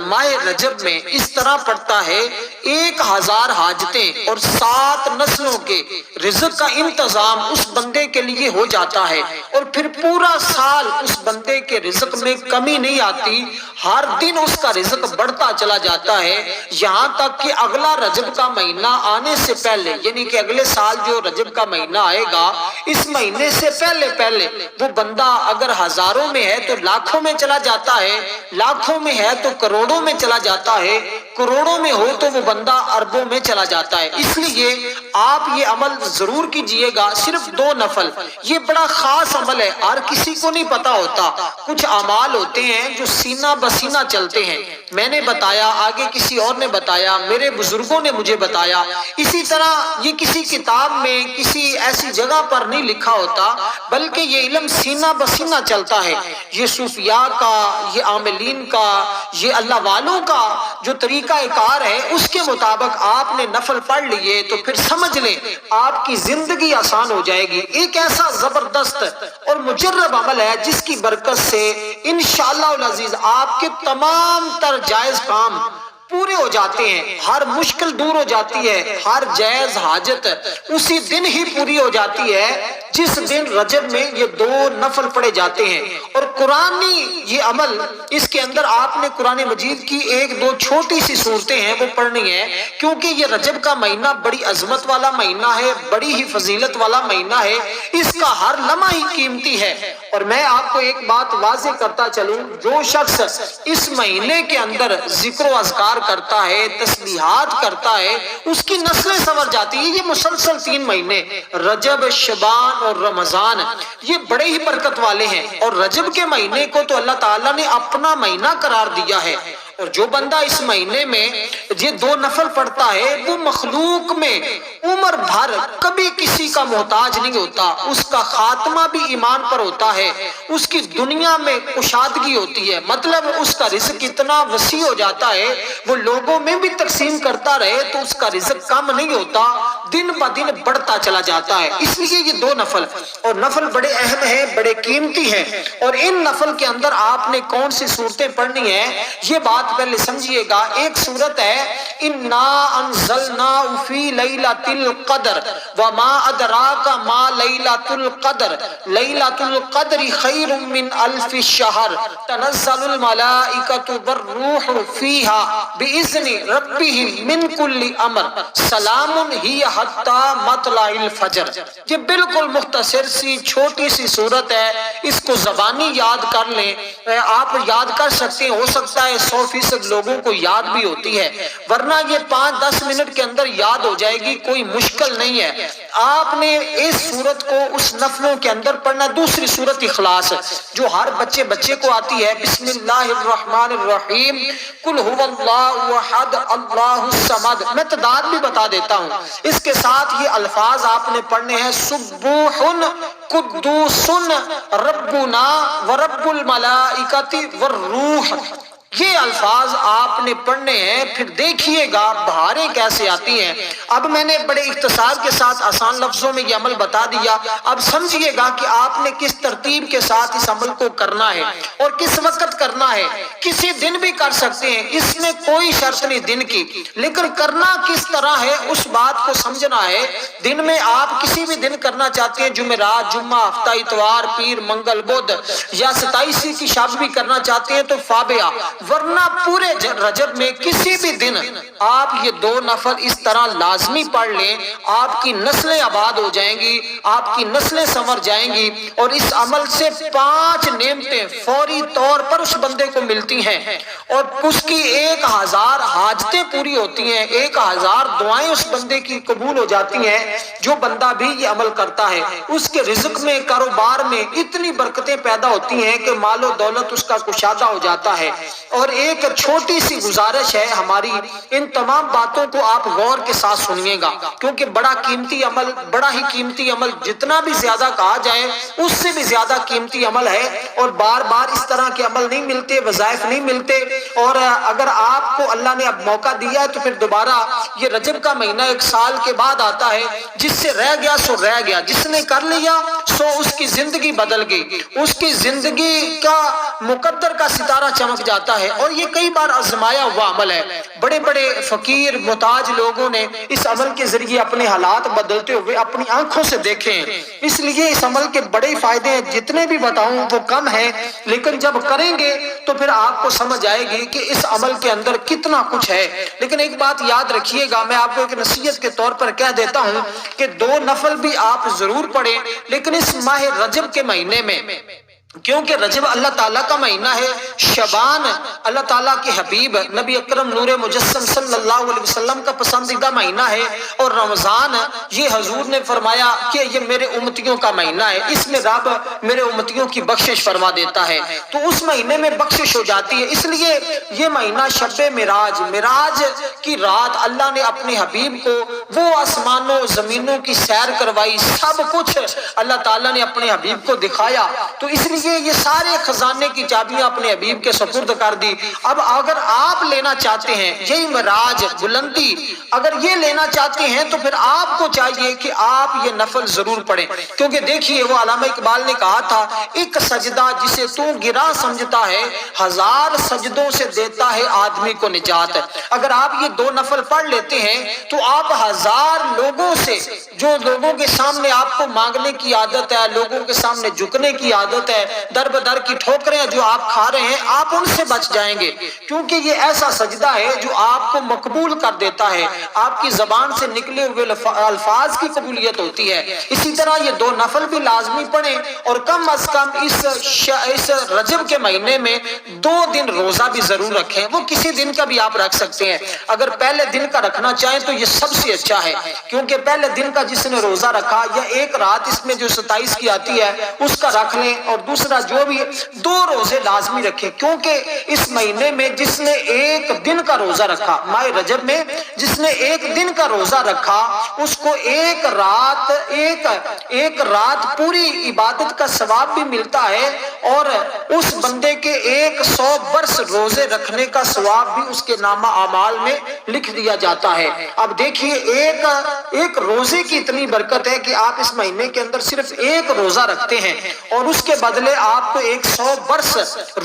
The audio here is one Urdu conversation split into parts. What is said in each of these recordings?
ماہ رجب میں اس طرح پڑتا ہے 1000 حاجتیں اور 7 نسلوں کے رزق کا انتظام اس بندے کے لیے ہو جاتا ہے، اور پھر پورا سال اس بندے کے رزق میں کمی نہیں آتی، ہر دن اس کا رزق بڑھتا چلا جاتا ہے، یہاں تک کہ اگلا رجب کا مہینہ آنے سے پہلے، یعنی کہ اگلے سال جو رجب کا مہینہ آئے گا اس مہینے سے پہلے وہ بندہ اگر ہزاروں میں ہے تو لاکھوں میں چلا جاتا ہے، لاکھوں میں ہے تو کروڑوں میں چلا جاتا ہے، کروڑوں میں ہو تو وہ بندہ اربوں میں چلا جاتا ہے۔ اس لیے آپ یہ عمل ضرور کیجئے گا، صرف 2 نفل، یہ بڑا خاص عمل ہے، ہر کسی کو نہیں پتا ہوتا۔ کچھ اعمال ہوتے ہیں جو سینہ بسینہ چلتے ہیں، میں نے بتایا، آگے کسی اور نے بتایا، میرے بزرگوں نے مجھے بتایا، اسی طرح یہ کسی کتاب میں کسی ایسی جگہ پر نہیں لکھا ہوتا، بلکہ یہ علم سینہ بسینہ چلتا ہے۔ یہ صوفیاء کا، یہ عاملین کا، یہ اللہ والوں کا جو طریقہ کار ہے اس کے مطابق آپ نے نفل پڑھ لیے تو پھر سمجھ لیں آپ کی زندگی آسان ہو جائے گی۔ ایک ایسا زبردست اور مجرب عمل ہے جس کی برکت سے انشاءاللہ العزیز آپ کے تمام تر جائز کام پورے ہو جاتے ہیں، ہر مشکل دور ہو جاتی ہے، ہر جائز حاجت اسی دن ہی پوری ہو جاتی ہے جس دن رجب میں یہ 2 نفل پڑھے جاتے ہیں۔ اور قرآنی یہ عمل، اس کے اندر آپ نے قرآن مجید کی 1-2 چھوٹی سی صورتیں ہیں وہ پڑھنی ہیں، کیونکہ یہ رجب کا مہینہ بڑی عظمت والا مہینہ ہے، بڑی ہی فضیلت والا مہینہ ہے، اس کا ہر لمحہ ہی قیمتی ہے۔ اور میں آپ کو ایک بات واضح کرتا چلوں، جو شخص اس مہینے کے اندر ذکر و اذکار کرتا ہے، تسبیحات کرتا ہے، اس کی نسلیں سنور جاتی ہیں۔ یہ مسلسل 3 مہینے رجب، شعبان اور رمضان یہ بڑے ہی برکت والے ہیں، اور رجب کے مہینے کو تو اللہ تعالیٰ نے اپنا مہینہ قرار دیا ہے، اور جو بندہ اس مہینے میں یہ 2 نفل پڑھتا ہے وہ مخلوق میں عمر بھر کبھی کسی کا محتاج نہیں ہوتا، اس کا خاتمہ بھی ایمان پر ہوتا ہے، اس کی دنیا میں کشادگی ہوتی ہے، مطلب اس کا رزق اتنا وسیع ہو جاتا ہے، وہ لوگوں میں بھی تقسیم کرتا رہے تو اس کا رزق کم نہیں ہوتا، دن بہ دن بڑھتا چلا جاتا ہے۔ اس لیے یہ 2 نفل، اور نفل بڑے اہم ہیں، بڑے قیمتی ہیں، اور ان نفل کے اندر آپ نے کون سی صورتیں پڑھنی ہیں یہ بات پہلے سمجھیے گا۔ ایک صورت ہے انا انزلناه فی لیلۃ القدر وما ادراک ما لیلۃ القدر لیلۃ القدر خیر من الف شہر تنزل الملائکۃ والروح فیہا باذن ربہم من کل امر سلام ہی حتی مطلع الفجر۔ یہ بالکل مختصر سی چھوٹی سی صورت ہے، اس کو زبانی یاد کر لیں، آپ یاد کر سکتے ہیں، ہو سکتا ہے 100% لوگوں کو یاد بھی ہوتی ہے، ورنہ یہ 5-10 منٹ کے اندر یاد ہو جائے گی، کوئی مشکل نہیں ہے۔ آپ نے اس صورت کو اس نفلوں کے اندر پڑھنا۔ دوسری صورت اخلاص جو ہر بچے کو آتی ہے، بسم اللہ الرحمن الرحیم قل هو اللہ احد اللہ الصمد، میں تعداد بھی بتا دیتا ہوں، اس کے ساتھ یہ الفاظ آپ نے پڑھنے ہیں سبوح قدوس ربنا ورب الملائکۃ والروح، یہ الفاظ آپ نے پڑھنے ہیں۔ پھر دیکھیے گا بہاریں کیسے آتی ہیں۔ اب میں نے بڑے اختصار کے ساتھ آسان لفظوں میں یہ عمل بتا دیا، اب سمجھیے گا کہ آپ نے کس ترتیب کے ساتھ اس عمل کو کرنا ہے اور کس وقت کرنا ہے۔ کسی دن بھی کر سکتے ہیں، اس میں کوئی شرط نہیں دن کی، لیکن کرنا کس طرح ہے اس بات کو سمجھنا ہے۔ دن میں آپ کسی بھی دن کرنا چاہتے ہیں، جمعرات، جمعہ، ہفتہ، اتوار، پیر، منگل، بدھ، یا 27 کی شب بھی کرنا چاہتے ہیں تو فابیہ، ورنہ پورے رجب میں کسی بھی دن آپ یہ 2 نفل اس طرح لازمی پڑھ لیں، آپ کی نسلیں آباد ہو جائیں گی، آپ کی نسلیں سنور جائیں گی، اور اس عمل سے 5 نعمتیں فوری طور پر اس بندے کو ملتی ہیں، اور اس کی 1000 حاجتیں پوری ہوتی ہیں، 1000 دعائیں اس بندے کی قبول ہو جاتی ہیں۔ جو بندہ بھی یہ عمل کرتا ہے اس کے رزق میں، کاروبار میں اتنی برکتیں پیدا ہوتی ہیں کہ مال و دولت اس کا کشادہ ہو جاتا ہے۔ اور ایک چھوٹی سی گزارش ہے ہماری، ان تمام باتوں کو آپ غور کے ساتھ سنیے گا، کیونکہ بڑا قیمتی عمل، بڑا ہی قیمتی عمل، جتنا بھی زیادہ کہا جائے اس سے بھی زیادہ قیمتی عمل ہے، اور بار بار اس طرح کے عمل نہیں ملتے، وظائف نہیں ملتے، اور اگر آپ کو اللہ نے اب موقع دیا ہے تو پھر دوبارہ یہ رجب کا مہینہ 1 سال کے بعد آتا ہے، جس سے رہ گیا سو رہ گیا، جس نے کر لیا سو اس کی زندگی بدل گئی، اس کی زندگی کا مقدر کا ستارہ چمک جاتا ہے، اور اور یہ کئی بار آزمایا ہوا عمل ہے. بڑے بڑے فقیر محتاج لوگوں نے اس عمل کے ذریعے اپنے حالات بدلتے ہوئے اپنی آنکھوں سے دیکھے ہیں. اس لیے اس عمل کے بڑے فائدے ہیں، جتنے بھی بتاؤں وہ کم ہیں، لیکن جب کریں گے تو پھر آپ کو سمجھ آئے گی کہ اس عمل کے اندر کتنا کچھ ہے. لیکن ایک بات یاد رکھیے گا، میں آپ کو ایک نصیحت کے طور پر کہہ دیتا ہوں کہ 2 نفل بھی آپ ضرور پڑھیں، لیکن اس ماہ رجب کے مہینے میں، کیونکہ رجب اللہ تعالیٰ کا مہینہ ہے، شعبان اللہ تعالیٰ کے حبیب نبی اکرم نور مجسم صلی اللہ علیہ وسلم کا پسندیدہ مہینہ ہے، اور رمضان یہ حضور نے فرمایا کہ یہ میرے امتیوں کا مہینہ ہے، اس میں رب میرے امتیوں کی بخشش فرما دیتا ہے، تو اس مہینے میں بخشش ہو جاتی ہے. اس لیے یہ مہینہ شب معراج، معراج کی رات اللہ نے اپنے حبیب کو وہ آسمانوں زمینوں کی سیر کروائی، سب کچھ اللہ تعالیٰ نے اپنے حبیب کو دکھایا. تو اس لیے یہ سارے خزانے کی چابیاں اپنے حبیب کے سپرد کر دی. اب اگر آپ لینا چاہتے ہیں یہی معراج بلندی، اگر یہ لینا چاہتے ہیں تو پھر آپ کو چاہیے کہ آپ یہ نفل ضرور پڑھیں. کیونکہ دیکھیے وہ علامہ اقبال نے کہا تھا، ایک سجدہ جسے تو گرا سمجھتا ہے 1000 سجدوں سے دیتا ہے آدمی کو نجات. اگر آپ یہ 2 نفل پڑھ لیتے ہیں تو آپ 1000 لوگوں سے، جو لوگوں کے سامنے آپ کو مانگنے کی عادت ہے، لوگوں کے سامنے جھکنے کی عادت ہے، در بدر کی ٹھوکریں جو آپ کھا رہے ہیں، آپ ان سے بچ جائیں گے. کیونکہ یہ ایسا سجدہ ہے جو آپ کو مقبول کر دیتا ہے، آپ کی زبان سے نکلے ہوئے الفاظ کی قبولیت ہوتی ہے. اسی طرح یہ 2 نفل بھی لازمی پڑھیں، اور کم از کم اس رجب کے مہینے میں 2 دن روزہ بھی ضرور رکھیں. وہ کسی دن کا بھی آپ رکھ سکتے ہیں. اگر پہلے دن کا رکھنا چاہیں تو یہ سب سے اچھا ہے، کیونکہ پہلے دن کا جس نے روزہ رکھا یا ایک رات اس میں جو 27 کی آتی ہے اس کا رکھ لیں، اور دوسرا جو بھی 2 روزے لازمی رکھیں. کیونکہ اس مہینے میں جس نے ایک دن کا روزہ رکھا، ماہ رجب میں جس نے ایک دن کا روزہ رکھا، اس کو ایک رات پوری عبادت کا ثواب بھی ملتا ہے، اور اس بندے کے 100 برس روزے رکھنے کا ثواب بھی اس کے نامہ اعمال میں لکھ دیا جاتا ہے. اب دیکھیے ایک روزے کی اتنی برکت ہے کہ آپ اس مہینے کے اندر صرف ایک روزہ رکھتے ہیں اور اس کے بدلے آپ کو 100 برس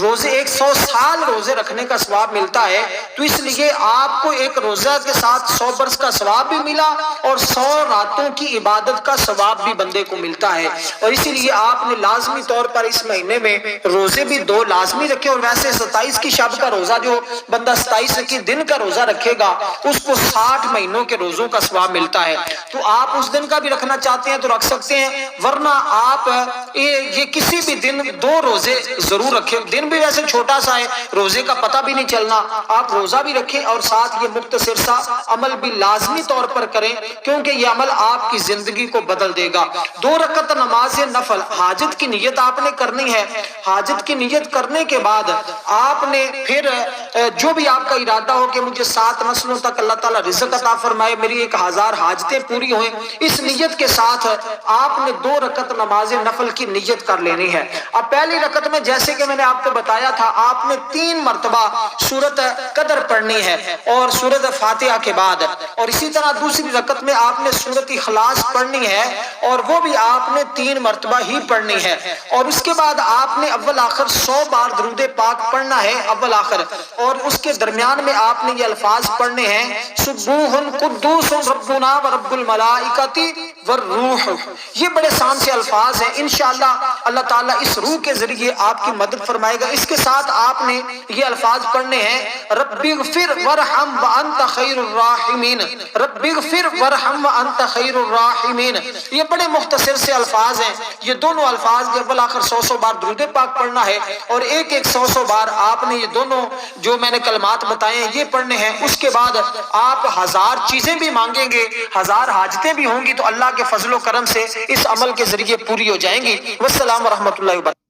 روزے، 100 سال روزے رکھنے کا ثواب ملتا ہے. تو اس لیے آپ کو ایک روزہ کے ساتھ 100 برس کا ثواب بھی ملا، اور 100 راتوں کی عبادت کا ثواب بھی بندے کو ملتا ہے. اور اسی لیے آپ نے لازمی طور پر اس مہینے میں روزے بھی 2 لازمی رکھے. اور ویسے 27 کی شب کا روزہ جو بندہ 27 کی دن کا روزہ رکھے گا اس کو 60 مہینوں کے روزوں کا ثواب ملتا ہے. تو آپ اس دن کا بھی رکھنا چاہتے ہیں تو رکھ سکتے ہیں، ورنہ آپ یہ کسی بھی دن 2 روزے ضرور رکھیں. دن بھی ویسے چھوٹا سا ہے، روزے کا پتہ بھی نہیں چلنا، آپ روزہ بھی رکھیں اور ساتھ یہ مختصر سا عمل بھی لازمی طور پر کریں، کیونکہ یہ عمل آپ کی زندگی کو بدل دے گا. 2 رکعت نماز نفل، حاجت کی نیت آپ نے کرنی ہے. حاجت کی نیت کرنے کے بعد آپ نے پھر جو بھی آپ کا ارادہ ہو کہ مجھے 7 نسلوں تک اللہ تعالیٰ رزق عطا فرمائے، میری 1000 حاجتیں پوری ہوئیں، اس نیت کے ساتھ آپ نے 2 رکعت نماز نفل کی نیت کر لینی ہے. اب پہلی رکعت میں جیسے کہ میں نے آپ کو بتایا تھا، آپ نے 3 مرتبہ سورۃ قدر پڑھنی ہے اور سورۃ فاتحہ کے بعد، اور اسی طرح دوسری رکعت میں آپ نے سورۃ اخلاص پڑھنی ہے اور وہ بھی آپ نے 3 مرتبہ ہی پڑھنی ہے. اور اس کے بعد آپ نے اول آخر 100 بار درود پاک پڑھنا ہے اول آخر، اور اس کے درمیان میں آپ نے یہ الفاظ پڑھنے ہیں، سبوح قدوس ربنا ورب الملائکۃ والروح. یہ بڑے آسان سے الفاظ ہیں، انشاءاللہ اللہ تعالیٰ اس روح کے ذریعے آپ کی مدد فرمائے گا. اس کے ساتھ آپ نے یہ الفاظ پڑھنے ہیں، رب اغفر ورحم وانت خیر الراحمین، رب اغفر ورحم وانت خیر الراحمین. یہ بڑے مختصر سے الفاظ ہیں. یہ دونوں الفاظ کے اول آخر 100 بار درود پاک پڑھنا ہے، اور ایک 100 بار آپ نے یہ دونوں جو میں نے کلمات بتائے ہیں یہ پڑھنے ہیں. اس کے بعد آپ 1000 چیزیں بھی مانگیں گے، 1000 حاجتیں بھی ہوں گی، تو اللہ کے فضل و کرم سے اس عمل کے ذریعے پوری ہو جائیں گی. والسلام ورحمۃ اللہ وبرکاتہ.